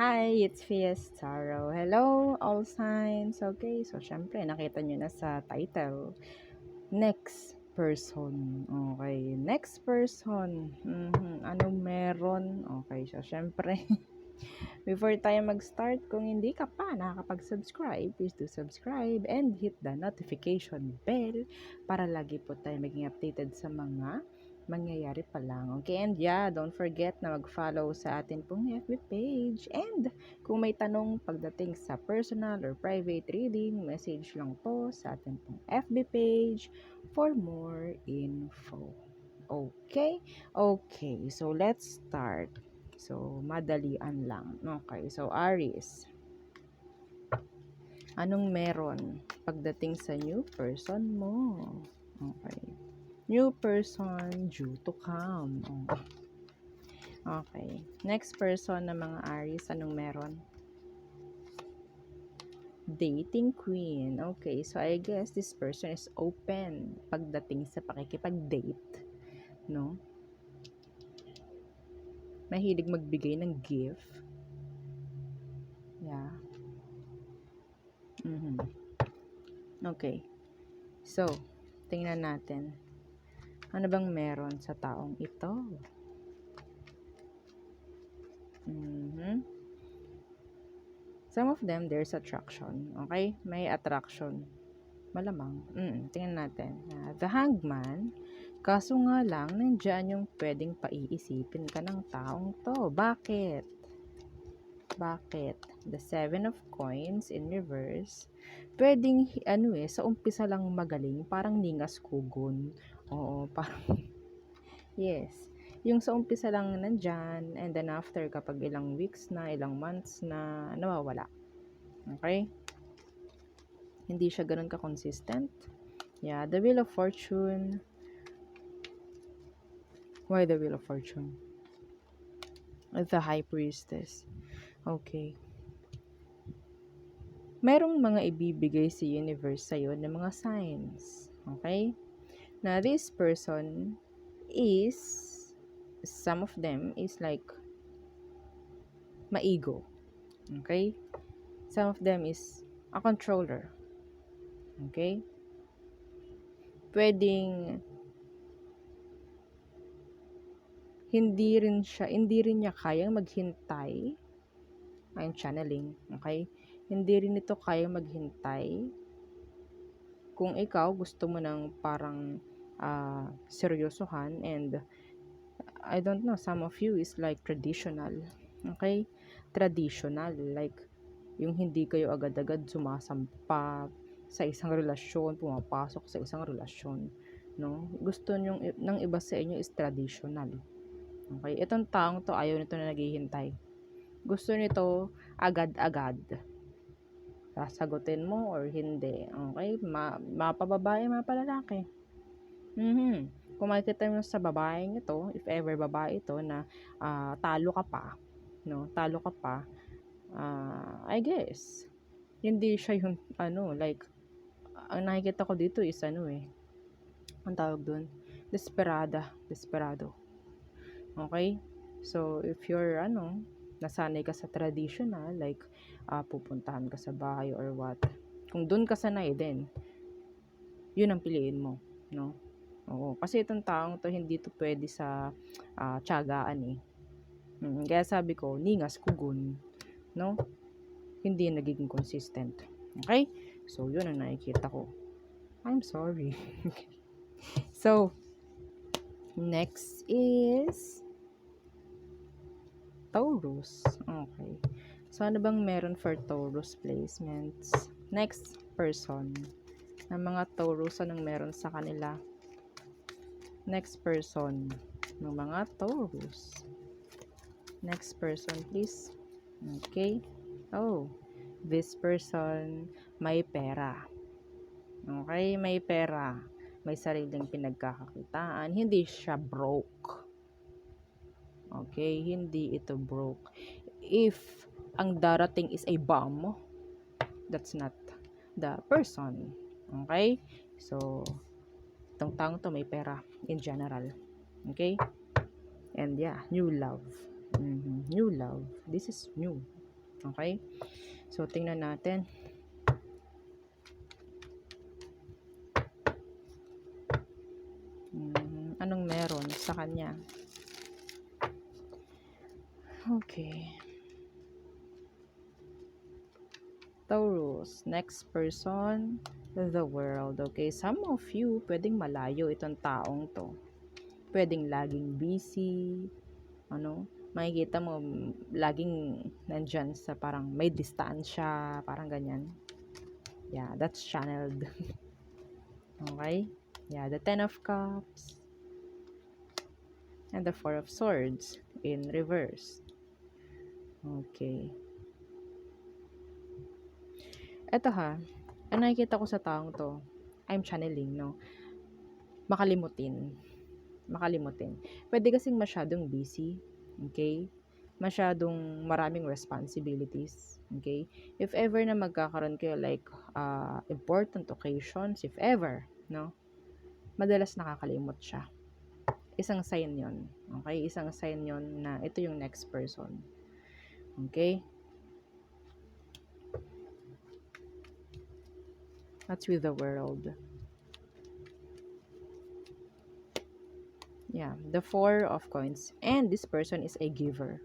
Hi, it's Fies Tarot. Hello, all signs. Okay, so syempre, nakita nyo na sa title. Next person. Okay, next person. Anong meron? Okay, so syempre, before tayo mag-start, kung hindi ka pa nakakapag-subscribe, please do subscribe and hit the notification bell para lagi po tayo maging updated sa mga mangyayari pa lang. Okay, and yeah, don't forget na mag-follow sa atin pong FB page. And kung may tanong pagdating sa personal or private reading, message lang po sa atin pong FB page for more info. Okay? Okay, so let's start. So, madalian lang. Okay, so Aries, anong meron pagdating sa new person mo? Okay. New person due to come. Okay. Next person ng mga Aries, anong meron? Dating queen. Okay, so I guess this person is open pagdating sa pakikipag-date, no? Mahilig magbigay ng gift. Yeah. Okay. So, tingnan natin. Ano bang meron sa taong ito? Some of them, there's attraction. Okay? May attraction. Malamang. Tingnan natin. The Hangman, kaso nga lang, nandyan yung pwedeng paiisipin ka ng taong to. Bakit? Bakit? The Seven of Coins in reverse. Pwedeng, sa umpisa lang magaling. Parang ningas kugon. Oo, parang, yes. Yung sa umpisa lang nandyan, and then after, kapag ilang weeks na, ilang months na, nawawala. Okay? Hindi siya ganun ka-consistent. Yeah, the Wheel of Fortune. Why the Wheel of Fortune? The High Priestess. Okay. Merong mga ibibigay si universe sa'yo ng mga signs. Okay? Now, this person is, some of them is like, maigo. Okay? Some of them is a controller. Okay? Pwedeng hindi rin niya kayang maghintay. I'm channeling, okay? Hindi rin ito kayang maghintay. Kung ikaw gusto mo ng parang seryosohan, and I don't know, some of you is like traditional. Okay? Traditional, like yung hindi kayo agad-agad sumasampa sa isang relasyon, pumapasok sa isang relasyon, no? Gusto ng iba sa inyo is traditional. Okay? Itong taong to, ayaw nito na naghihintay. Gusto nito agad-agad. Sasagutin mo or hindi. Okay? Mapababae, mapalalaki. Kung makikita mo sa babaeng ito, if ever babae ito na talo ka pa, no? Talo ka pa, I guess, hindi siya yung, like, ang nakikita ko dito is, ang tawag dun, desperado. Okay? So, if you're, nasanay ka sa traditional, like, pupuntahan ka sa bahay or what, kung dun ka sanay din, yun ang piliin mo, no? Oo, kasi itong taong to, hindi to pwede sa tiyagaan eh. Kaya sabi ko, ningas kugun, no? Hindi nagiging consistent. Okay? So, yun ang nakikita ko. I'm sorry. So, next is Taurus. Okay. So, ano bang meron for Taurus placements? Next person. Ng mga Taurus, anong meron sa kanila? Next person. Ng mga Taurus. Next person, please. Okay. Oh, this person may pera. Okay, may pera. May sariling pinagkakakitaan. Hindi siya broke. Okay, hindi ito broke. If ang darating is a bomb, that's not the person. Okay? So, itong taong to may pera in general. Okay? And yeah, new love. New love. This is new. Okay? So, tingnan natin. Anong meron sa kanya? Okay. Taurus, next person, the world. Okay, some of you, pwedeng malayo itong taong to. Pwedeng laging busy, makikita mo, laging nandyan sa parang may distansya, parang ganyan. Yeah, that's channeled. Okay? Yeah, the Ten of Cups. And the Four of Swords in reverse. Okay. Eto ha, ang nakikita ko sa taong to, I'm channeling, no? Makalimutin. Pwede kasing masyadong busy, okay? Masyadong maraming responsibilities, okay? If ever na magkakaroon kayo like important occasions, if ever, no? Madalas nakakalimot siya. Isang sign yon, okay? Isang sign yon na ito yung next person. Okay? That's with the world. Yeah, the Four of Coins. And this person is a giver.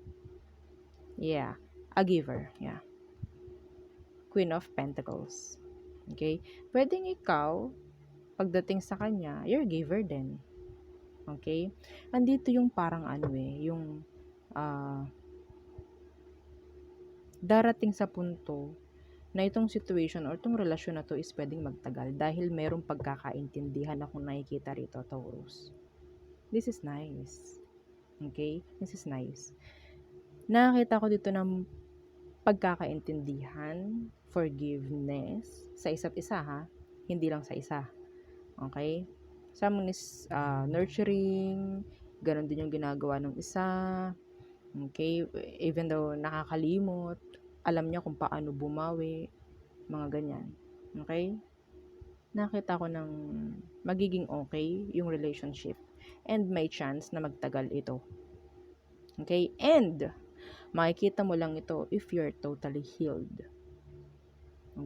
Yeah, a giver. Yeah. Queen of Pentacles. Okay? Pwedeng ikaw, pagdating sa kanya, you're a giver din. Okay? Andito yung parang yung darating sa punto na itong situation or itong relasyon na to is pwedeng magtagal dahil merong pagkakaintindihan akong nakikita rito, Taurus. This is nice. Okay? This is nice. Nakakita ko dito ng pagkakaintindihan, forgiveness sa isa't isa ha, hindi lang sa isa. Okay? Someone is nurturing, ganun din yung ginagawa ng isa. Okay? Even though nakakalimot, alam niya kung paano bumawi, mga ganyan. Okay? Nakita ko ng magiging okay yung relationship and may chance na magtagal ito. Okay? And makikita mo lang ito if you're totally healed.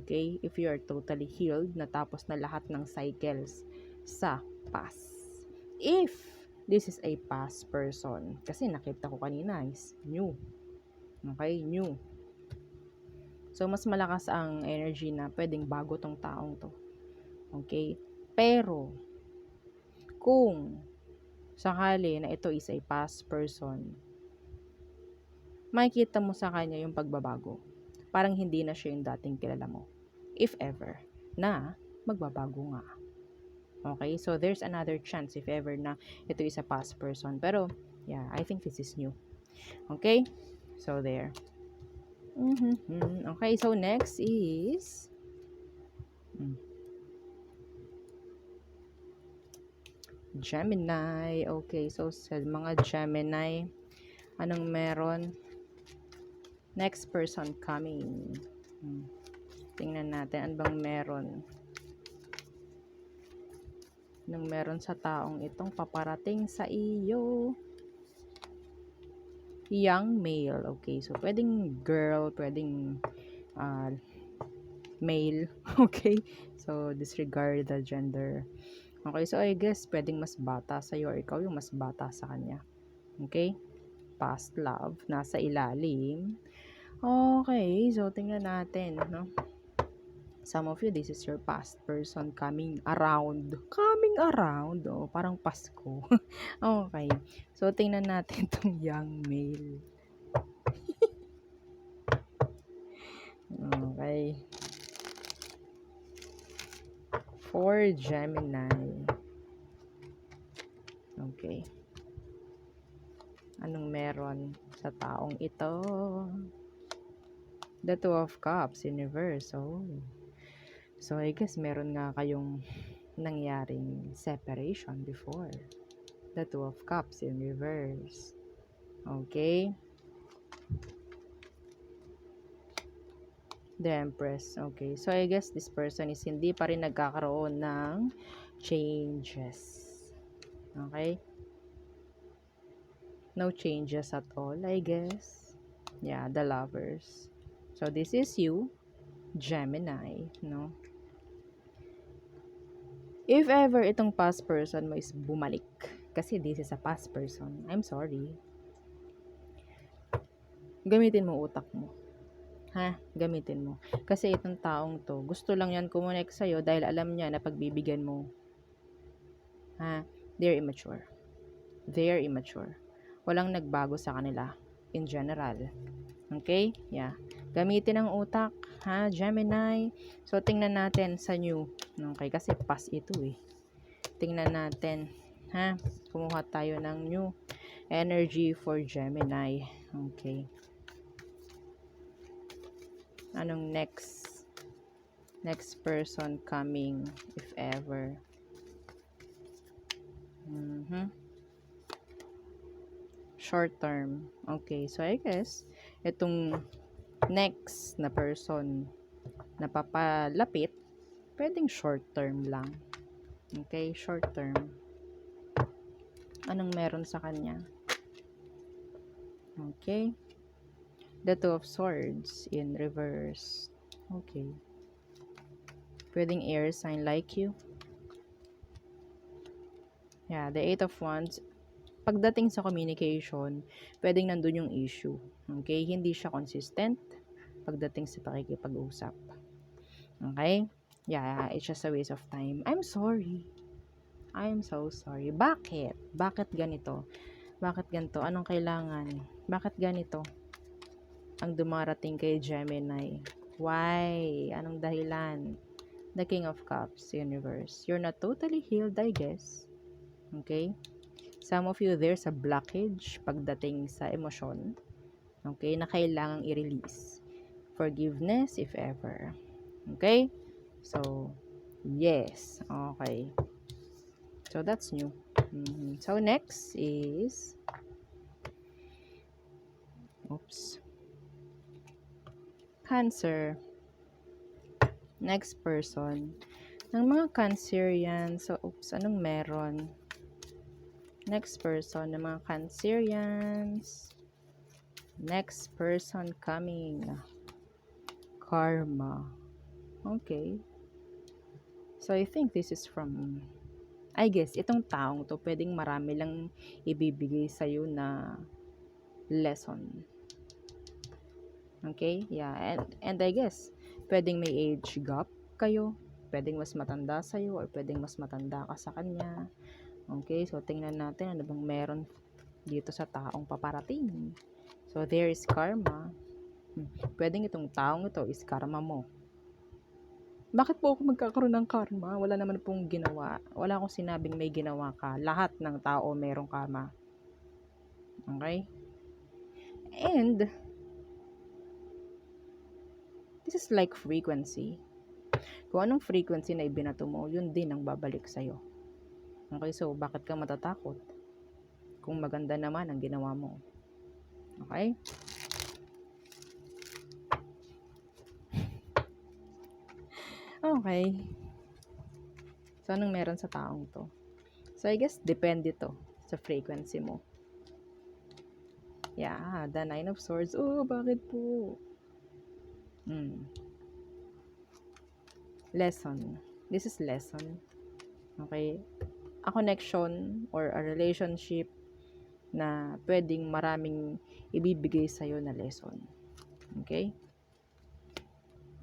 Okay? If you're totally healed, natapos na lahat ng cycles sa past. If this is a past person, kasi nakita ko kanina is new. Okay? New. So, mas malakas ang energy na pwedeng bago tong taong to. Okay? Pero, kung sakali na ito is a past person, makikita mo sa kanya yung pagbabago. Parang hindi na siya yung dating kilala mo. If ever, na magbabago nga. Okay? So, there's another chance if ever na ito is a past person. Pero, yeah, I think this is new. Okay? So, there. Okay, so next is Gemini. Okay, so sa mga Gemini, anong meron? Next person coming. Tingnan natin, ano bang meron? Anong meron sa taong itong paparating sa iyo? Young male. Okay, so pwedeng girl, pwedeng male. Okay, so disregard the gender. Okay, so I guess pwedeng mas bata sa'yo or ikaw yung mas bata sa kanya. Okay, past love, nasa ilalim. Okay, so tingnan natin, no? Some of you, this is your past person coming around. Coming around, oh, parang Pasko. Okay, so tingnan natin itong young male. Okay. For Gemini. Okay. Anong meron sa taong ito? The Two of Cups in reverse. Oh. So, I guess meron nga kayong nangyaring separation before. The Two of Cups in reverse. Okay. The Empress. Okay. So, I guess this person is hindi pa rin nagkakaroon ng changes. Okay. No changes at all, I guess. Yeah, the Lovers. So, this is you, Gemini, no? If ever itong past person mo is bumalik, kasi this is a past person, I'm sorry. Gamitin mo utak mo. Ha? Gamitin mo. Kasi itong taong to, gusto lang yan kumonek sa'yo dahil alam niya na pagbibigyan mo. Ha? They're immature. They're immature. Walang nagbago sa kanila in general. Okay? Yeah. Gamitin ang utak, ha, Gemini. So, tingnan natin sa new. Okay, kasi past ito eh. Tingnan natin, ha. Kumuha tayo ng new energy for Gemini. Okay. Anong next person coming, if ever? Short term. Okay, so I guess itong next na person na papalapit, pwedeng short term lang. Okay, short term. Anong meron sa kanya? Okay. The Two of Swords in reverse. Okay. Pwedeng air sign like you. Yeah, the Eight of Wands. Pagdating sa communication, pwedeng nandun yung issue. Okay? Hindi siya consistent pagdating sa pakikipag-usap. Okay? Yeah, it's just a waste of time. I'm sorry. I'm so sorry. Bakit? Bakit ganito? Bakit ganito? Anong kailangan? Bakit ganito ang dumarating kay Gemini? Why? Anong dahilan? The King of Cups, Universe. You're not totally healed, I guess. Okay? Some of you, there's a blockage pagdating sa emosyon. Okay? Na kailangang i-release. Forgiveness, if ever. Okay? So, yes. Okay. So, that's new. So, next is Cancer. Next person. Ng mga Cancerian. So, anong meron? Next person ng mga Cancerians. Next person coming. Karma. Okay. So, I think this is from, I guess, itong taong to, pwedeng marami lang ibibigay sa'yo na lesson. Okay? Yeah. And I guess, pwedeng may age gap kayo. Pwedeng mas matanda sa'yo or pwedeng mas matanda ka sa kanya. Okay? So, tingnan natin ano bang meron dito sa taong paparating. So, there is karma. Pwedeng itong taong ito is karma mo. Bakit po ako magkakaroon ng karma? Wala naman pong ginawa. Wala akong sinabing may ginawa ka. Lahat ng tao merong karma. Okay? And, this is like frequency. Kung anong frequency na ibinato mo, yun din ang babalik sa'yo. Okay? So, bakit ka matatakot? Kung maganda naman ang ginawa mo. Okay? Okay. So, anong meron sa taong to? So, I guess, depende to sa frequency mo. Yeah, the Nine of Swords. Oh, bakit po? Lesson. This is lesson. Okay? A connection or a relationship na pwedeng maraming ibibigay sa'yo na lesson. Okay?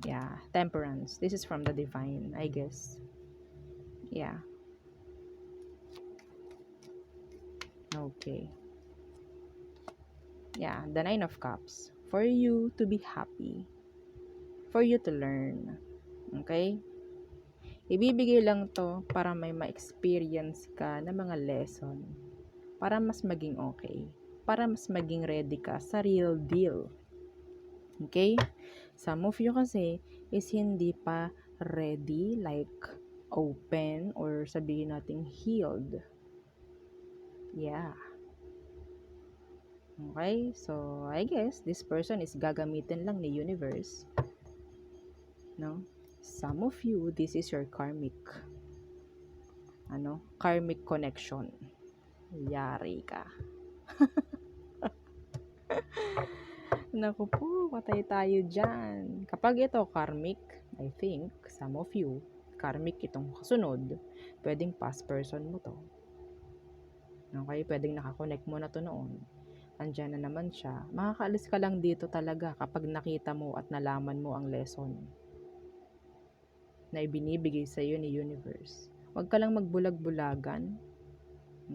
Yeah, Temperance. This is from the Divine, I guess. Yeah. Okay. Yeah, the Nine of Cups. For you to be happy. For you to learn. Okay? Ibibigay lang to para may ma-experience ka na mga lesson. Para mas maging okay. Para mas maging ready ka sa real deal. Okay? Some of you kasi is hindi pa ready, like open or sabihin natin healed. Yeah. Okay? So, I guess this person is gagamitin lang ni universe. No? Some of you, this is your karmic karmic connection. Yari ka. Naku po, patay tayo dyan. Kapag ito karmic, I think, some of you, karmic itong kasunod, pwedeng past person mo to. Okay, pwedeng nakakonect mo na to noon. Andyan na naman siya. Makakaalis ka lang dito talaga kapag nakita mo at nalaman mo ang lesson na ibinibigay sa iyo ni universe. Huwag ka lang magbulag-bulagan.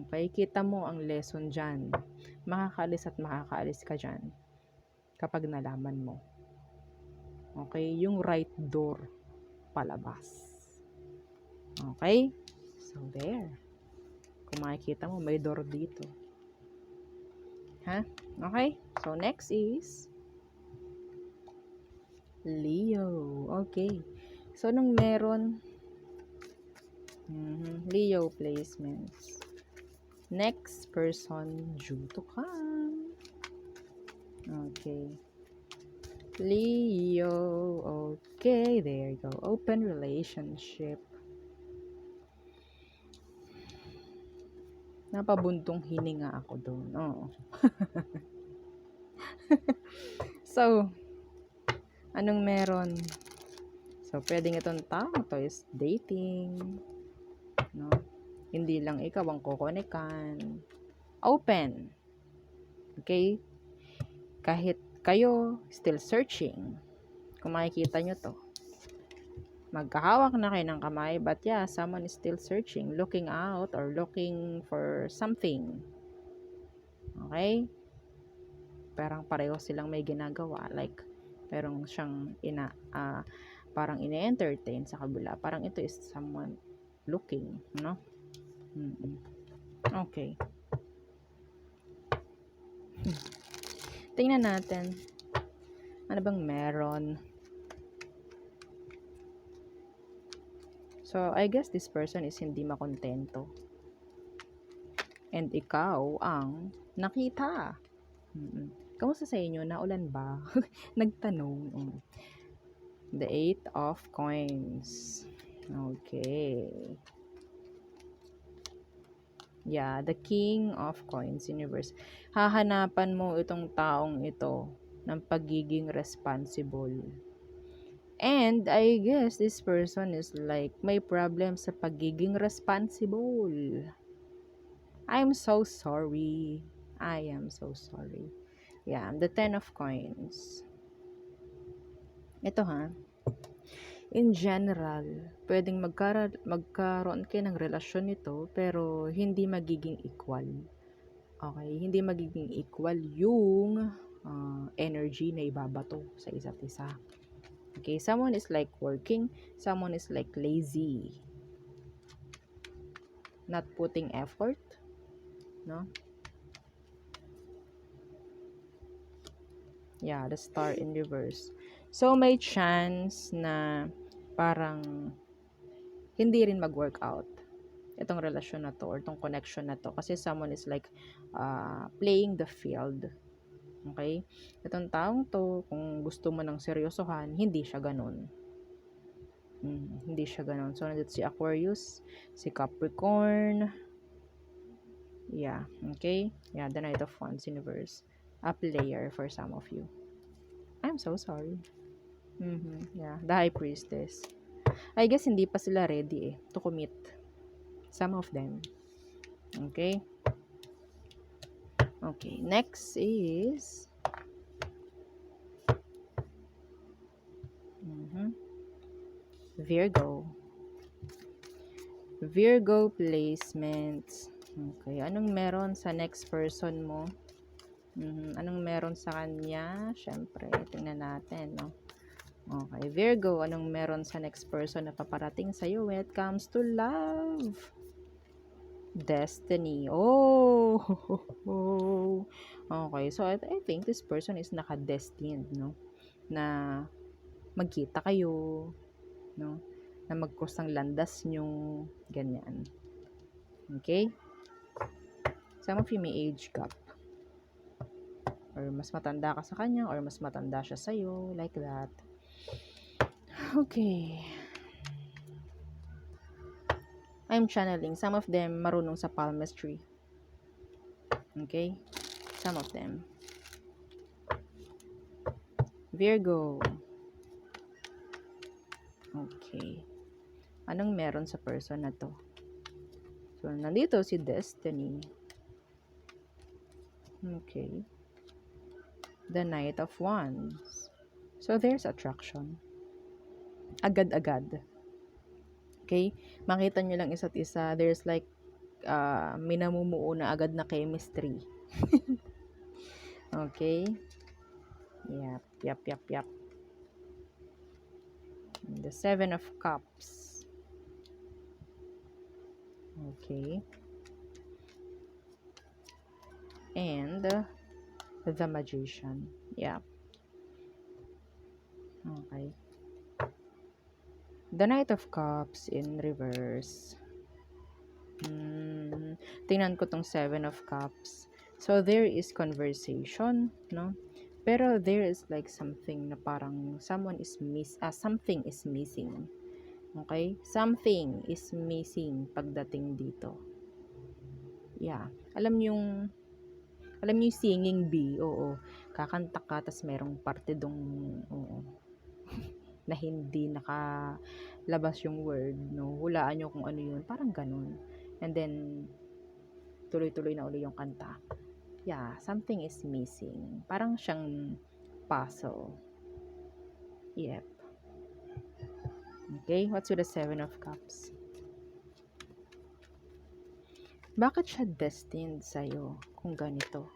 Okay, kita mo ang lesson dyan. Makakaalis at makakaalis ka dyan kapag nalaman mo. Okay, yung right door palabas. Okay, so there. Kung makikita mo, may door dito. Ha? Okay, so next is Leo. Okay, so nung meron Leo placements. Next person due to come. Okay. Leo. Okay, there you go. Open relationship. Napabuntong hininga ako doon. Oo. So, anong meron? So, pwedeng itong tao to is dating. No? Hindi lang ikaw ang kukonekan. Open. Okay? Kahit kayo still searching. Kung makikita nyo to. Magkahawak na kayo ng kamay, but yeah, someone is still searching, looking out, or looking for something. Okay? Parang pareho silang may ginagawa. Like, parang siyang parang ine-entertain sa kabila. Parang ito is someone looking, no? Okay. Tingnan natin. Ano bang meron? So, I guess this person is hindi makontento. And ikaw ang nakita. Kamusta sa inyo? Naulan ba? Nagtanong. The 8 of Coins. Okay. Yeah, the King of Coins universe. Hahanapan mo itong taong ito ng pagiging responsible. And I guess this person is like may problem sa pagiging responsible. I'm so sorry. I am so sorry. Yeah, the 10 of Coins. Ito ha. In general, pwedeng magkaroon kayo ng relasyon nito pero hindi magiging equal. Okay? Hindi magiging equal yung energy na ibabato sa isa't isa. Okay? Someone is like working, someone is like lazy. Not putting effort. No? Yeah, the star in reverse. So, may chance na parang hindi rin mag-workout itong relasyon na to or itong connection na to kasi someone is like playing the field. Okay? Itong taong to, kung gusto mo ng seryosohan, hindi siya ganun. Hindi siya ganun. So, nandito si Aquarius, si Capricorn. Yeah. Okay? Yeah, the Knight of Wands universe. A player for some of you. I'm so sorry. Yeah, the High Priestess. I guess hindi pa sila ready to commit. Some of them. Okay? Okay, next is Virgo. Virgo placements. Okay, anong meron sa next person mo? Anong meron sa kanya? Syempre, tingnan natin, no? Okay, Virgo, anong meron sa next person na paparating sa'yo when it comes to love? Destiny. Oh! Okay, so I think this person is naka-destined, no? Na magkita kayo, no? Na mag-cross ang landas nyo, ganyan. Okay? Some of you may age gap. Or mas matanda ka sa kanya, or mas matanda siya sa'yo, like that. Okay. I'm channeling. Some of them marunong sa palmistry. Okay? Some of them. Virgo. Okay. Anong meron sa person na to? So, nandito si Destiny. Okay. The Knight of Wands. So, there's attraction. Agad-agad. Okay? Makita nyo lang isa't isa. There's like, may namumuo na agad na chemistry. Okay? Yep. The Seven of Cups. Okay. And the Magician. Yep. Okay. The Knight of Cups in reverse. Tingnan ko tong Seven of Cups. So, there is conversation, no? Pero there is like something na parang something is missing. Okay? Something is missing pagdating dito. Yeah. Alam niyo yung singing bee, oo. Kakanta ka, tas merong parte dong, oo, na hindi nakalabas yung word, no? Hulaan nyo kung ano yun. Parang ganun. And then, tuloy-tuloy na uli yung kanta. Yeah, something is missing. Parang siyang puzzle. Yep. Okay, what's with the Seven of Cups? Bakit siya destined sa'yo kung ganito?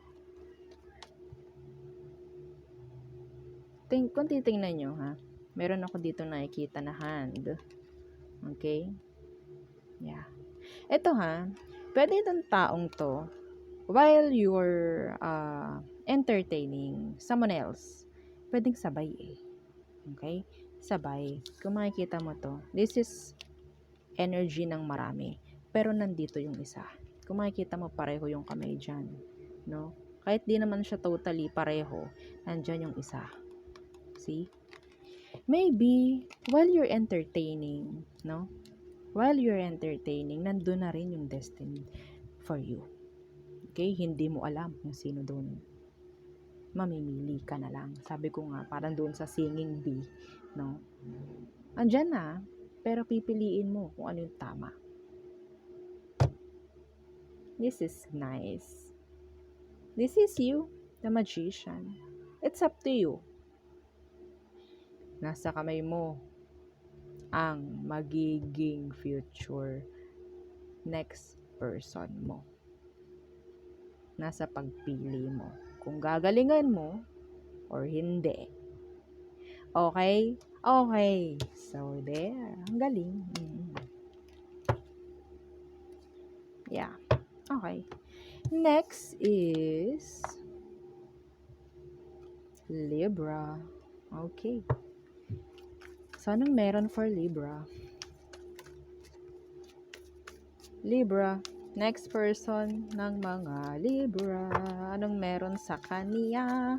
Kung titingnan nyo, ha? Meron ako dito nakikita na hand. Okay? Yeah. Ito, ha? Pwede itong taong to, while you're entertaining someone else, pwedeng sabay eh. Okay? Sabay. Kung makikita mo to, this is energy ng marami. Pero nandito yung isa. Kung makikita mo, pareho yung kamay dyan. No? Kahit di naman siya totally pareho, nandyan yung isa. See? Maybe, while you're entertaining, no? While you're entertaining, nandun na rin yung destiny for you. Okay? Hindi mo alam kung sino doon. Mamimili ka na lang. Sabi ko nga, parang doon sa singing bee, no? Andyan na, pero pipiliin mo kung ano yung tama. This is nice. This is you, the Magician. It's up to you. Nasa kamay mo ang magiging future next person mo. Nasa pagpili mo. Kung gagalingan mo or hindi. Okay? Okay. So, there. Ang galing. Yeah. Okay. Next is Libra. Okay. So, anong meron for Libra? Libra. Next person ng mga Libra. Anong meron sa kanya?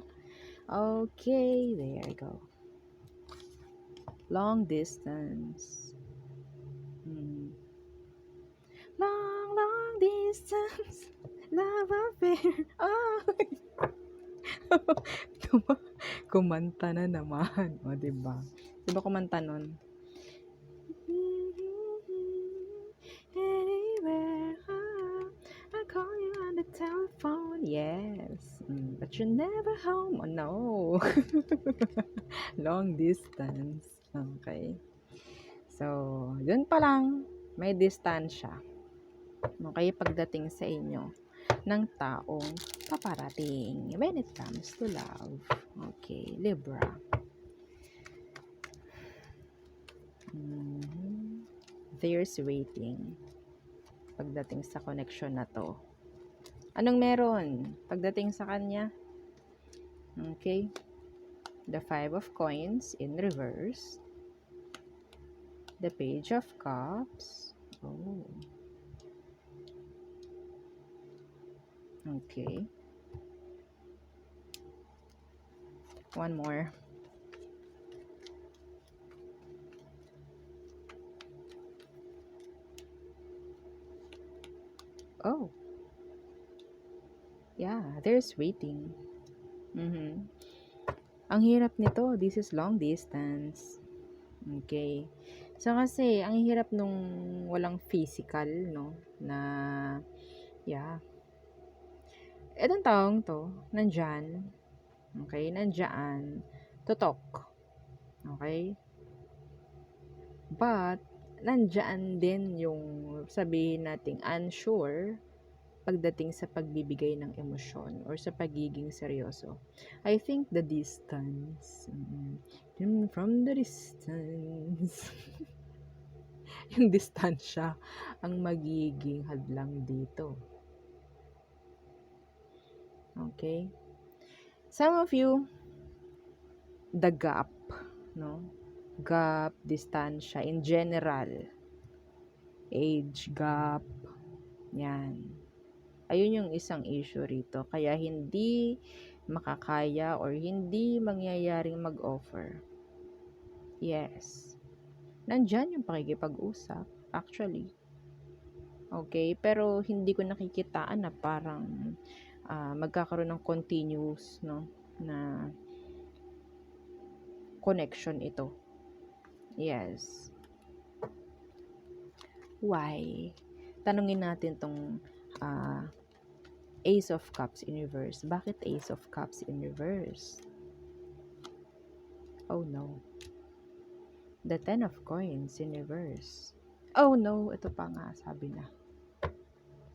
Okay. There you go. Long distance. Long distance. Love affair. Oh. Kumanta na naman. O, diba? Diba kumanta nun? Anywhere I call you on the telephone. Yes. But you're never home. Oh, no. Long distance. Okay. So, yun pa lang. May distansya. Okay, pagdating sa inyo ng taong paparating when it comes to love. Okay, Libra. There's waiting pagdating sa connection na to. Anong meron pagdating sa kanya? Okay, the Five of Coins in reverse, the Page of Cups. Oh, okay. One more. Oh. Yeah, there's waiting. Ang hirap nito, this is long distance. Okay. So, kasi, ang hirap nung walang physical, no? Na, yeah. Itong taong to, nandyan. Okay, nandyan. To talk. Okay? But, nandyan din yung sabihin nating unsure pagdating sa pagbibigay ng emosyon or sa pagiging seryoso. I think the distance. From the distance. Yung distansya ang magiging hadlang dito. Okay? Some of you, the gap, no? Gap, distansya, in general. Age gap. Yan. Ayun yung isang issue rito. Kaya hindi makakaya or hindi mangyayaring mag-offer. Yes. Nandyan yung pakikipag-usap, actually. Okay? Pero hindi ko nakikitaan na parang magkakaroon ng continuous, no, na connection ito. Yes. Why? Tanungin natin tong Ace of Cups in reverse. Bakit Ace of Cups in reverse? Oh no. The Ten of Coins in reverse. Oh no, ito pa nga, sabi na.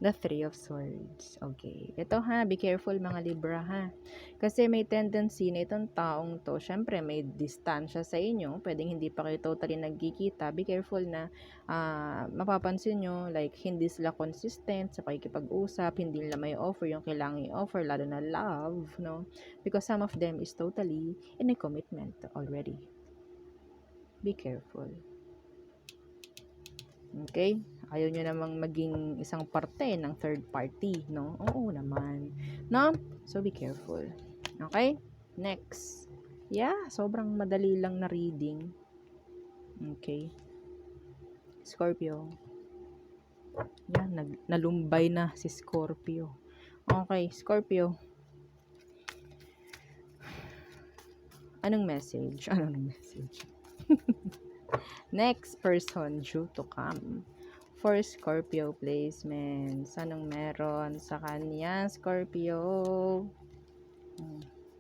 The Three of Swords. Okay. Ito ha, be careful mga Libra ha. Kasi may tendency na itong taong to, syempre may distansya sa inyo, pwedeng hindi pa kayo totally nagkikita. Be careful na mapapansin nyo, like hindi sila consistent sa pakikipag-usap, hindi nila may offer yung kailangan i-offer, lalo na love, no? Because some of them is totally in a commitment already. Be careful. Okay? Ayaw nyo namang maging isang parte ng third party, no? Oo naman. No? So, be careful. Okay? Next. Yeah, sobrang madali lang na reading. Okay. Scorpio. Yan, nalumbay na si Scorpio. Okay, Scorpio. Anong message? Anong message? Next person due to come. For Scorpio placements. Anong meron sa kanya, Scorpio?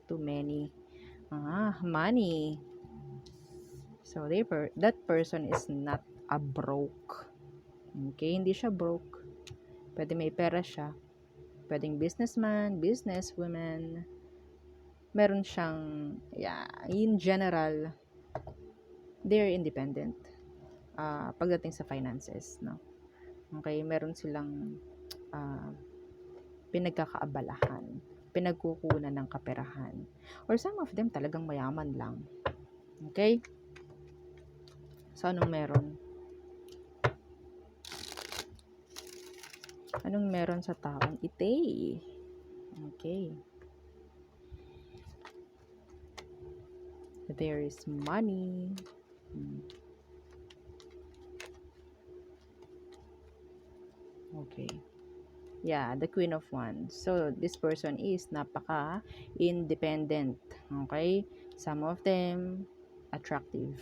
Too many. Money. So, that person is not a broke. Okay, hindi siya broke. Pwede may pera siya. Pwedeng businessman, businesswoman. Meron siyang, in general, they're independent. Pagdating sa finances, no? Okay, meron silang pinagkakaabalahan, pinagkukunan ng kaperahan. Or some of them talagang mayaman lang. Okay? So, anong meron? Anong meron sa taong ite? Okay. There is money. Okay. Yeah, the Queen of Wands. So, this person is napaka-independent. Okay? Some of them, attractive.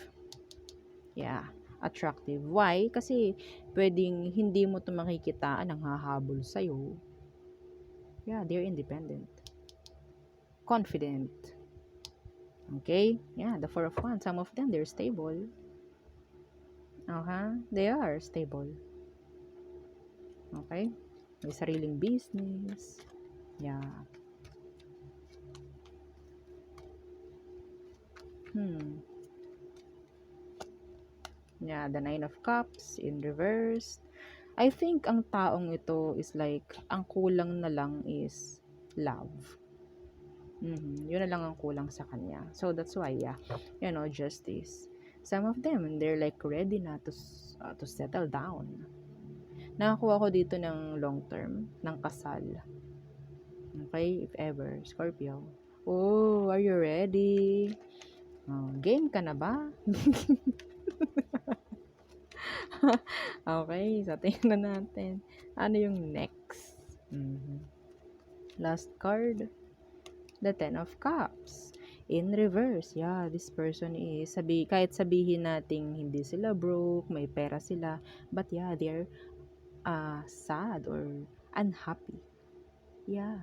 Yeah, attractive. Why? Kasi, pwedeng hindi mo ito makikitaan ang hahabol sa'yo. Yeah, they're independent. Confident. Okay? Yeah, the Four of Wands. Some of them, they're stable. They are stable. Okay? May sariling business. Yeah. Yeah, the Nine of Cups in reverse. I think ang taong ito is like, ang kulang na lang is love. Yun na lang ang kulang sa kanya. So, that's why, justice. Some of them, they're like ready na to settle down. Nakakuha ko dito ng long term, ng kasal. Okay, if ever, Scorpio. Oh, are you ready? Game ka na ba? Okay, so tingnan natin. Ano yung next? Last card. The Ten of Cups. in reverse. Yeah, this person is, kahit sabihin nating hindi sila broke, may pera sila, but yeah, they're sad or unhappy. Yeah.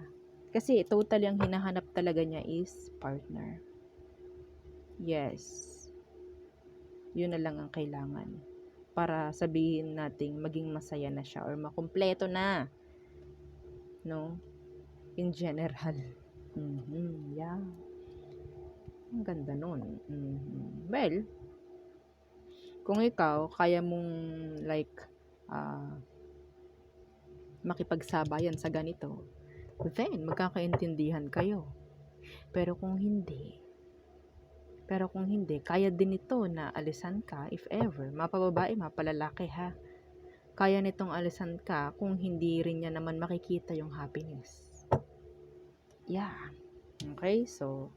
Kasi totally ang hinahanap talaga niya is partner. Yes. Yun na lang ang kailangan. Para sabihin nating maging masaya na siya or makumpleto na. No? In general. Yeah. Ang ganda nun. Well, kung ikaw, kaya mong like, makipagsabayan sa ganito, then magkakaintindihan kayo. Pero kung hindi, kaya din ito na alisan ka if ever, mapababae, mapalalaki ha. Kaya nitong alisan ka kung hindi rin niya naman makikita yung happiness. Yeah. Okay, so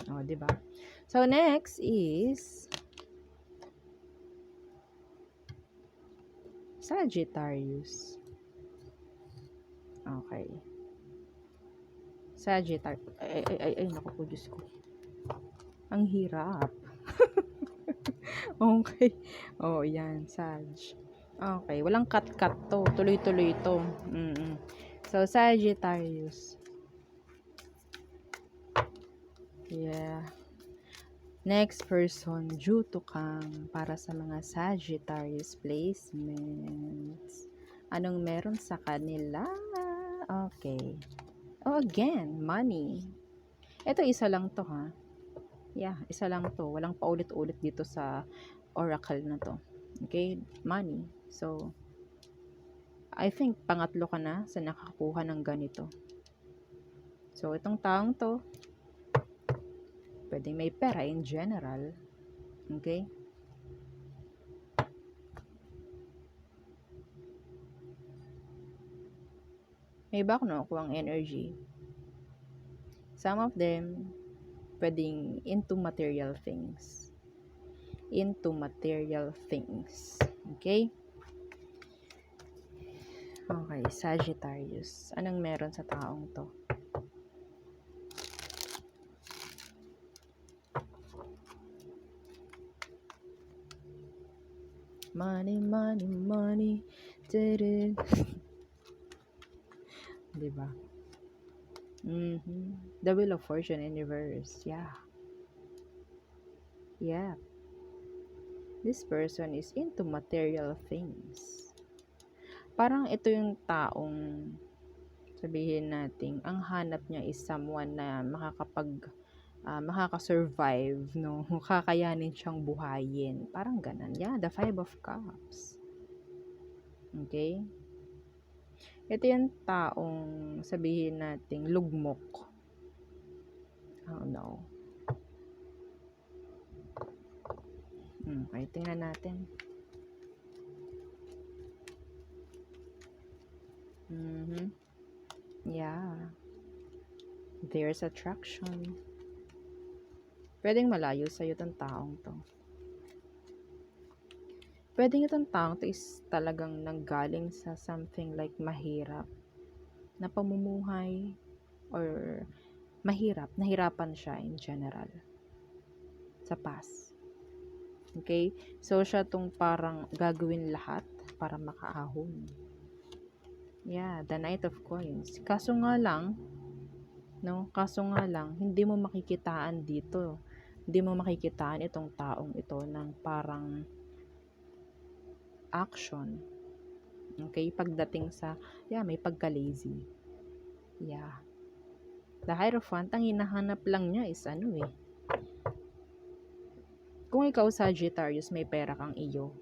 oh, diba? So next is Sagittarius. Okay. Sagittarius. Ay, naku po, Diyos ko. Ang hirap. Okay. Oh, yan. Sag. Okay. Walang cut-cut to. Tuloy-tuloy to. So, Sagittarius. Yeah. Next person, Juto Kang, para sa mga Sagittarius placements. Anong meron sa kanila? Okay. Oh, again, money. Ito, isa lang to ha. Yeah, isa lang to. Walang paulit-ulit dito sa oracle na to. Okay, money. So, I think pangatlo ka na sa nakakuha ng ganito. So, itong taong to, pwedeng may pera in general. Okay? May iba ako nakukuha ang energy. Some of them, pwedeng into material things. Into material things. Okay? Okay, Sagittarius. Anong meron sa taong to? Money, money, money. Diba? The Wheel of Fortune in reverse. Yeah. Yeah. This person is into material things. Parang ito yung taong sabihin natin, ang hanap niya is someone na makaka-survive, no? Kakayanin siyang buhayin. Parang ganun. Yeah, the Five of Cups. Okay? Ito yung taong sabihin natin lugmok. Oh no. Okay, tingnan natin. Yeah. There's attraction. Pwedeng malayo sa'yo itong taong to. Pwedeng itong taong to is talagang nanggaling sa something like mahirap na pamumuhay or nahirapan siya in general sa past. Okay? So, siya tong parang gagawin lahat para makaahon. Yeah, the Knight of Coins. Kaso nga lang, hindi mo makikitaan dito. Hindi mo makikitaan itong taong ito ng parang action. Okay? Pagdating sa, may pagka-lazy. Yeah. The Hierophant, ang hinahanap lang niya is kung ikaw Sagittarius, may pera kang iyo.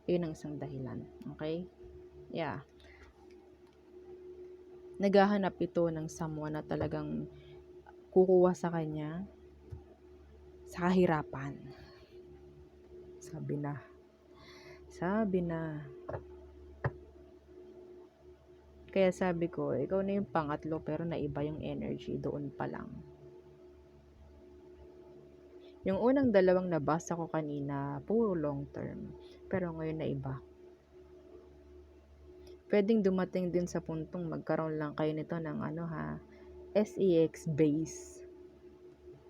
Yun ang isang dahilan. Okay? Yeah. Naghahanap ito ng someone na talagang kukuha sa kanya sa kahirapan. Sabi na. Kaya sabi ko, ikaw na yung pangatlo pero naiba yung energy doon pa lang. Yung unang dalawang nabasa ko kanina, puro long term. Pero ngayon naiba. Pwedeng dumating din sa puntong magkaroon lang kayo nito ng sex based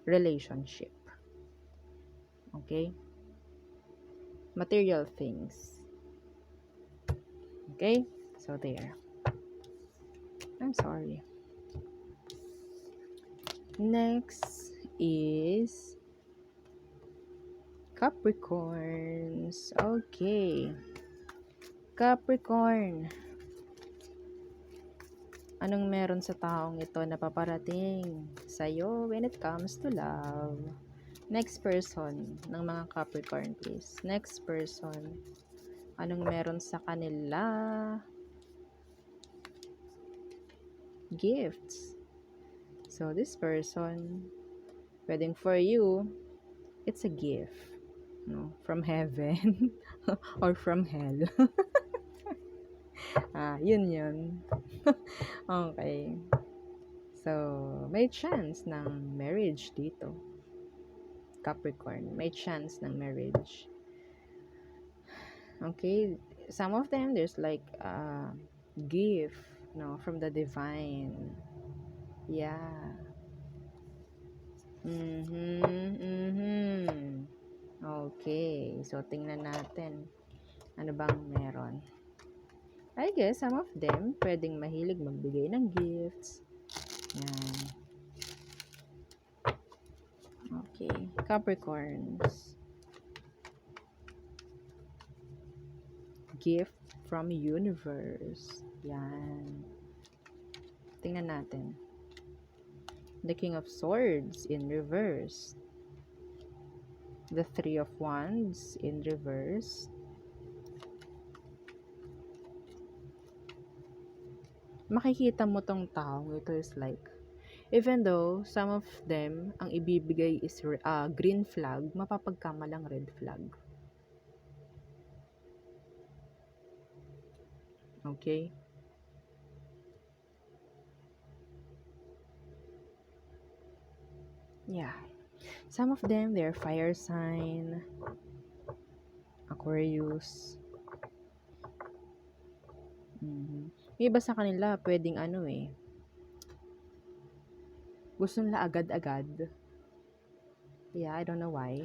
relationship. Okay? Material things. Okay? So there. I'm sorry. Next is Capricorns. Okay. Capricorn. Anong meron sa taong ito na paparating sa'yo when it comes to love? Next person ng mga Capricorn, please. Next person. Anong meron sa kanila? Gifts. So, this person, pwedeng for you, it's a gift. No? From heaven or from hell. Yun. Okay. So, may chance ng marriage dito. Capricorn, may chance ng marriage. Okay, some of them, there's like a gift, no, from the divine. Yeah. Okay, so tingnan natin. Ano bang meron? I guess some of them pwedeng mahilig magbigay ng gifts. Yan. Okay, Capricorns. Gift from universe. Yan. Tingnan natin. The King of Swords in reverse. The Three of Wands in reverse. Makikita mo tong taong ito is like, even though some of them, ang ibibigay is green flag, mapapagkamalang red flag. Okay? Yeah. Some of them, they're fire sign, Aquarius. Yung iba sa kanila, pwedeng gusto nila agad-agad. Yeah, I don't know why.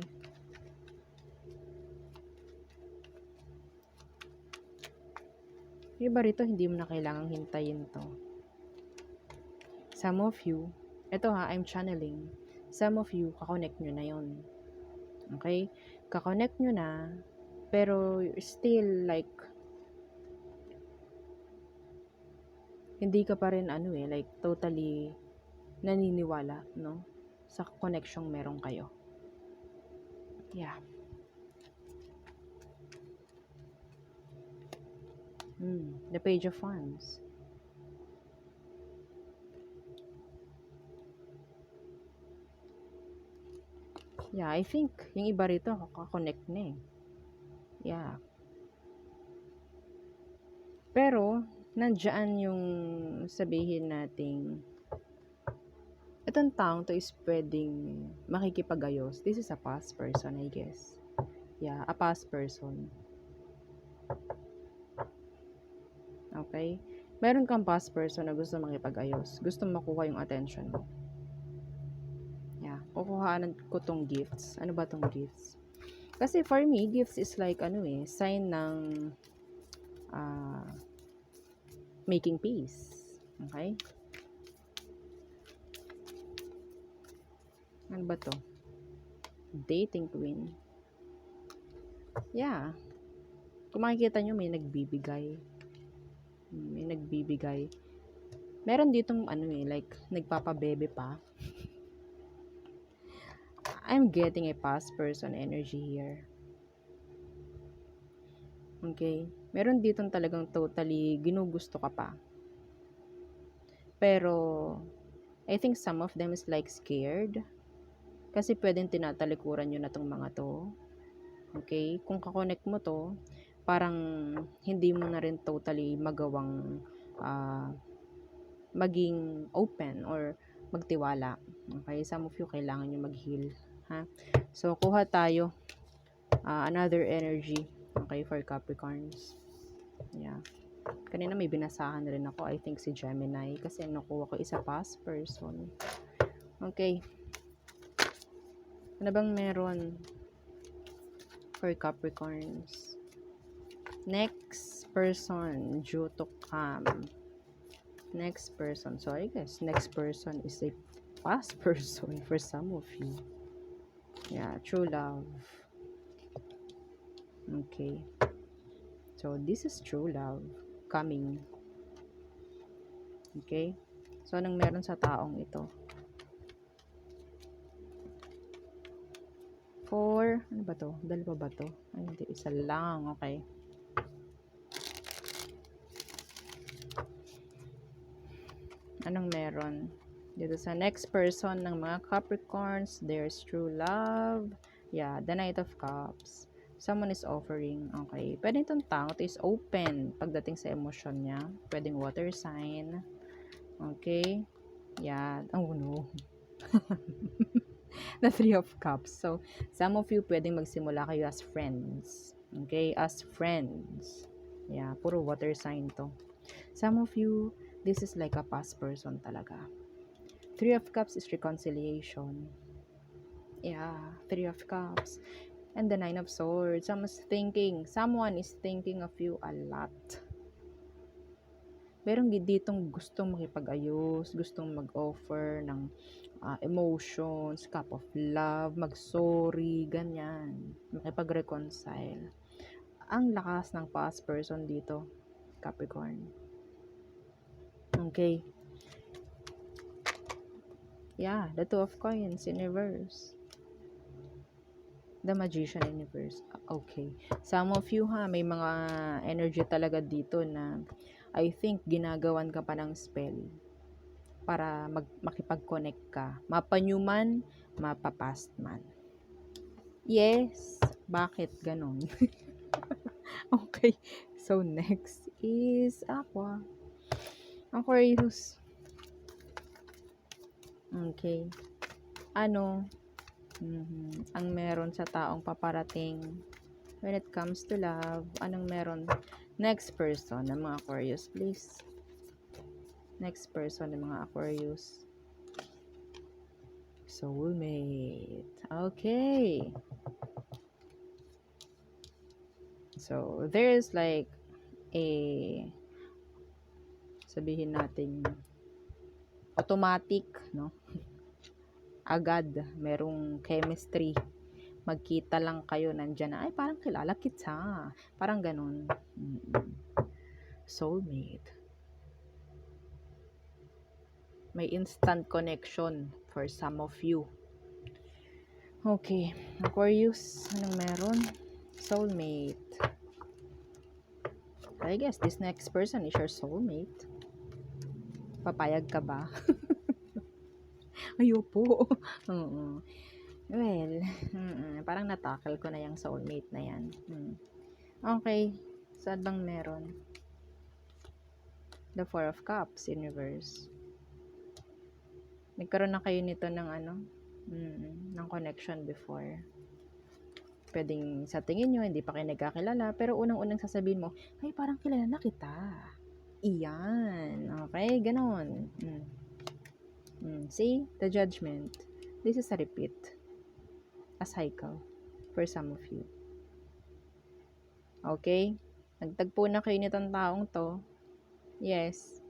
Yung iba rito, hindi mo na kailangang hintayin to. Some of you, I'm channeling. Some of you, kakonect nyo na yon. Okay? Kakonect nyo na, pero still like, hindi ka pa rin like totally naniniwala, no? Sa connection'ng meron kayo. Yeah. The Page of Wands. Yeah, I think yung iba rito kakakonect na eh. Yeah. Pero, nandiyan yung sabihin nating itong taong to is pwedeng makikipag-ayos. This is a past person, I guess. Yeah, a past person. Okay? Meron kang past person na gusto makipag-ayos. Gusto makuha yung attention mo. Yeah. Kukuhaan ko tong gifts. Ano ba tong gifts? Kasi for me, gifts is like sign ng making peace. Okay? Ano ba to? Dating queen. Yeah. Kung makikita nyo, may nagbibigay. Meron ditong like, nagpapabebe pa. I'm getting a past person energy here. Okay? Meron ditong talagang totally ginugusto ka pa. Pero, I think some of them is like scared. Kasi pwedeng tinatalikuran nyo na tong mga to. Okay? Kung kakonect mo to, parang hindi mo na rin totally magawang maging open or magtiwala. Okay? Some of you kailangan nyo mag-heal. Ha? So, kuha tayo another energy. Okay? For Capricorns. Yeah. Kanina may binasahan rin ako, I think si Gemini, kasi nakuha ko isa past person. Okay. Ano bang meron for Capricorns? Next person, due to come. Next person. So, I guess next person is a past person for some of you. Yeah, true love. Okay. So, this is true love coming. Okay? So, anong meron sa taong ito? Four, ano ba to? Dalawa ba to? Ay, hindi. Isa lang. Okay. Anong meron? Dito sa next person ng mga Capricorns, there's true love. Yeah, the Knight of Cups. Someone is offering. Okay. Pwede itong tao is open pagdating sa emosyon niya. Pwedeng water sign. Okay. Yeah. Oh, no. The Three of Cups. So, some of you pwedeng magsimula kayo as friends. Okay? As friends. Yeah. Puro water sign to. Some of you, this is like a past person talaga. Three of Cups is reconciliation. Yeah, Three of Cups. And the Nine of Swords. Someone is thinking of you a lot. Merong ditong gustong makipag-ayos, gustong mag-offer ng emotions, cup of love, mag-sorry, ganyan. Makipag-reconcile. Ang lakas ng past person dito, Capricorn. Okay. Yeah, the Two of Coins in reverse. The Magician in reverse. Okay. Some of you may mga energy talaga dito na I think ginagawan ka pa ng spell para makipag-connect ka. Mapa-new man, mapa-past man. Yes. Bakit ganon? Okay. So, next is Aqua. Aquarius. Okay. Ano? Ang meron sa taong paparating when it comes to love, anong meron? Next person ng mga Aquarius, please. Next person ng mga Aquarius. Soulmate. Okay. So, there's like a, sabihin natin, automatic, no? Agad, merong chemistry. Magkita lang kayo, nandyan na, ay, parang kilala kita. Parang ganun. Soulmate. May instant connection for some of you. Okay. Aquarius, anong meron? Soulmate. I guess this next person is your soulmate. Papayag ka ba? Ayoko. Well, parang natakal ko na yung soulmate na yan. Okay. Saan bang meron? The Four of Cups in reverse. Nagkaroon na kayo nito ng ng connection before. Pwedeng sa tingin nyo, hindi pa kayo nagkakilala, pero unang-unang sasabihin mo, ay, parang kilala na kita. Iyan. Okay, ganon. See? The Judgment. This is a repeat. A cycle for some of you. Okay? Nagtagpo na kayo nitong taong to. Yes.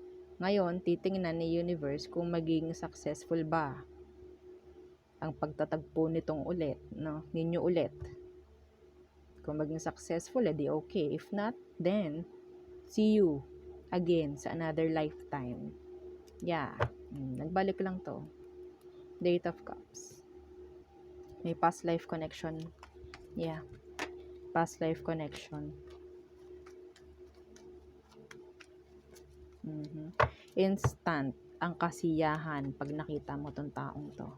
Ngayon, titingnan ni Universe kung maging successful ba ang pagtatagpo nitong ulit, no? Ninyo ulit. Kung maging successful, edi okay. If not, then, see you again sa another lifetime. Yeah. Nagbalik lang to. The Eight of Cups. May past life connection. Yeah. Past life connection. Instant ang kasiyahan pag nakita mo tong taong to.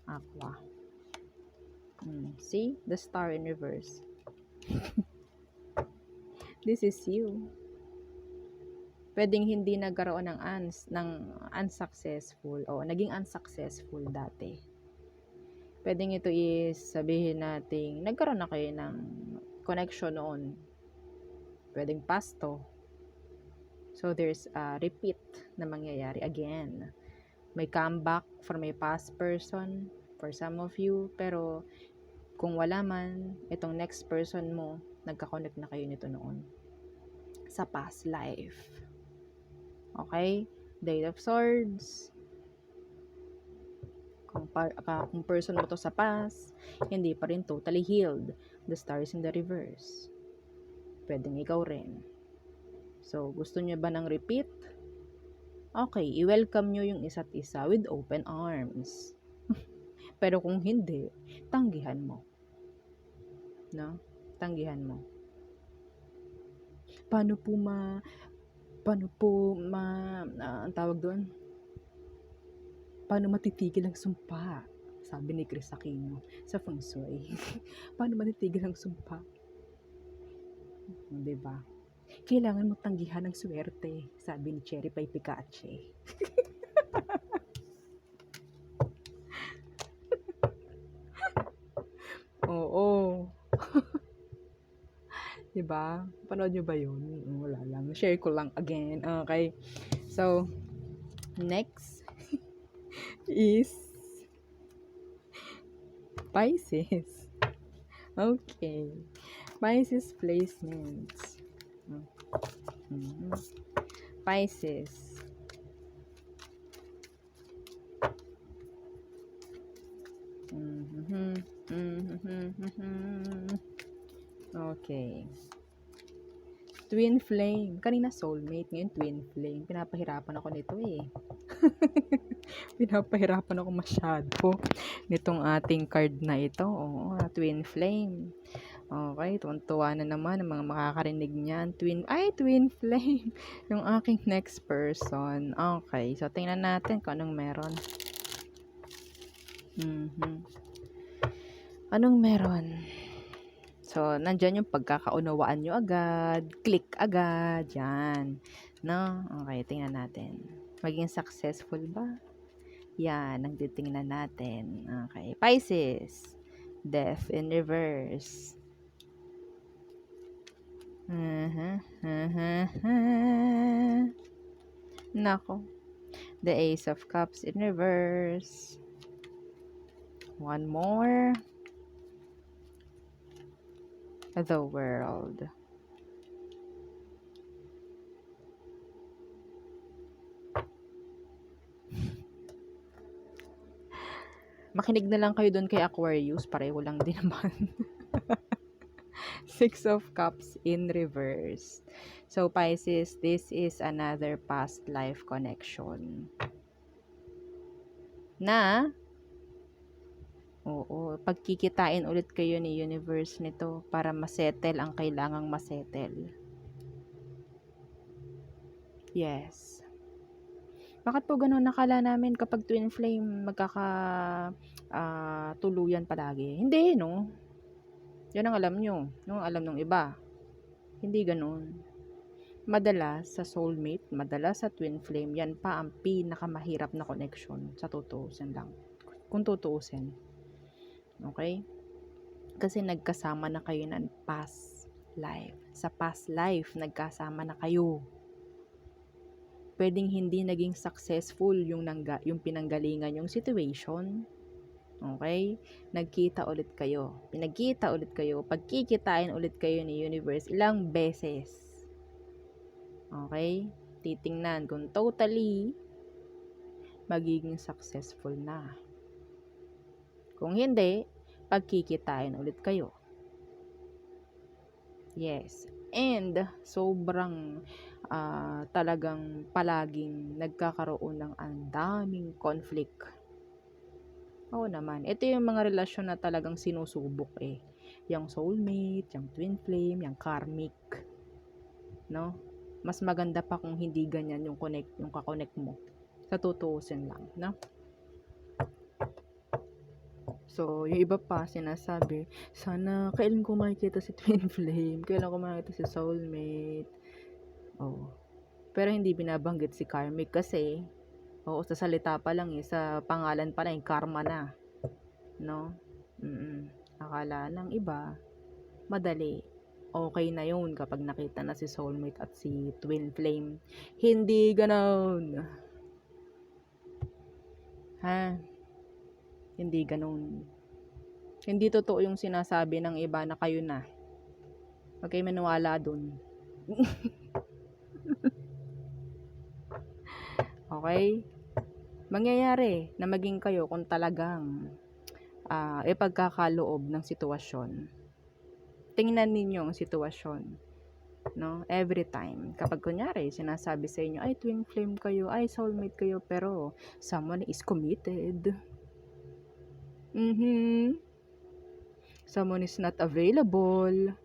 Aqua. See? The Star in reverse. This is you. Pwedeng hindi nagkaroon ng unsuccessful o naging unsuccessful dati. Pwedeng ito is sabihin natin nagkaroon na kayo ng connection noon. Pwedeng past to. So, there's a repeat na mangyayari again. May comeback from a past person for some of you, pero kung wala man, itong next person mo, nagka-connect na kayo nito noon sa past life. Okay? Eight of Swords. Kung person mo to sa past, hindi pa rin totally healed. The Star is in the reverse. Pwedeng ikaw rin. So, gusto nyo ba ng repeat? Okay, i-welcome nyo yung isa't isa with open arms. Pero kung hindi, tanggihan mo. No? Tanggihan mo. Paano po ang tawag doon? Paano matitigil ang sumpa? Sabi ni Chris Aquino sa Feng Shui. Paano matitigil ang sumpa? Diba? Kailangan mo tanggihan ang swerte, sabi ni Cherry Pie Picache. Oo. Diba? Panood nyo ba yun? Wala lang. Share ko lang again. Okay. So, next is Pisces. Okay. Pisces placements. Pisces. Okay. Twin flame. Kanina soulmate, ngayon twin flame. Pinapahirapan ako nito eh. Pinapahirapan ako masyado nitong ating card na ito. Oo, twin flame. Okay, tuwan-tuwa na naman ang mga makakarinig niyan. Twin flame. Yung aking next person. Okay, so tingnan natin kung anong meron. Anong meron? So, nandyan yung pagkakaunawaan nyo agad. Click agad. Yan. No? Okay, tingnan natin. Maging successful ba? Yan, ang titingnan natin. Okay. Pisces. Death in reverse. Nako. The Ace of Cups in reverse. One more. The World. Makinig na lang kayo doon kay Aquarius. Pareho lang din naman. Six of Cups in reverse. So, Pisces, this is another past life connection. Na, pagkikitain ulit kayo ni universe nito para masettle ang kailangang masettle. Yes. Bakit po ganun nakala namin kapag twin flame tuluyan palagi? Hindi, no? Yan ang alam nyo. Yung alam ng iba. Hindi ganun. Madalas sa soulmate, madalas sa twin flame, yan pa ang pinakamahirap na connection sa tutuusin lang. Kung tutuusin. Okay? Kasi nagkasama na kayo ng past life. Sa past life, nagkasama na kayo. Pwedeng hindi naging successful yung pinanggalingan yung situation. Okay? Nagkita ulit kayo. Pinagkita ulit kayo. Pagkikitain ulit kayo ni universe ilang beses. Okay? Titingnan kung totally magiging successful na. Kung hindi, pagkikitain ulit kayo. Yes. And sobrang talagang palaging nagkakaroon ng ang daming conflict. Oo naman. Ito yung mga relasyon na talagang sinusubok eh. Yung soulmate, yung twin flame, yung karmic. No? Mas maganda pa kung hindi ganyan yung kakonect mo. Sa tutuusin lang, no? So, yung iba pa sinasabi, sana kailan ko makikita si twin flame, kailan ko makikita si soulmate. Pero hindi binabanggit si karmic kasi sa salita pa lang sa pangalan pa lang karma na. No? Akala ng iba madali. okay na yun kapag nakita na si soulmate at si twin flame. Hindi ganon. Ha? Hindi ganon. Hindi totoo yung sinasabi ng iba na kayo na. Huwag kayo maniwala dun. Okay? Mangyayari na maging kayo kung talagang ipagkakaloob ng sitwasyon. Tingnan ninyo ang sitwasyon, no? Every time. Kapag kunyari, sinasabi sa inyo, ay twin flame kayo, ay soulmate kayo, pero someone is committed. Someone is not available.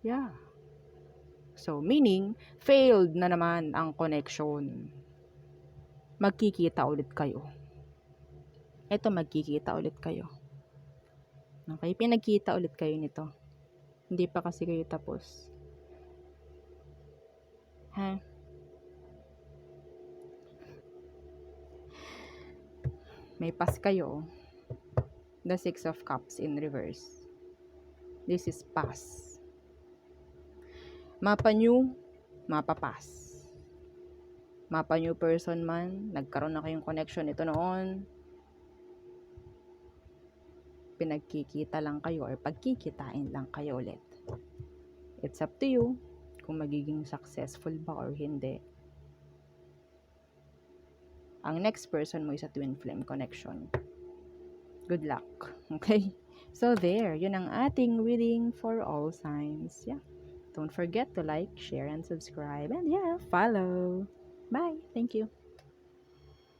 Yeah. So, meaning, failed na naman ang connection. Magkikita ulit kayo. Ito, magkikita ulit kayo. Okay, pinagkita ulit kayo nito. Hindi pa kasi kayo tapos. Ha? May pass kayo. The Six of Cups in reverse. This is pass. Mapa new, mapa pass. Mapa new person man, nagkaroon na kayong connection ito noon, pinagkikita lang kayo or pagkikitain lang kayo ulit. It's up to you kung magiging successful ba or hindi. Ang next person mo is a twin flame connection. Good luck. Okay? So there, yun ang ating reading for all signs. Yeah. Don't forget to like, share, and subscribe. And yeah, follow. Bye. Thank you.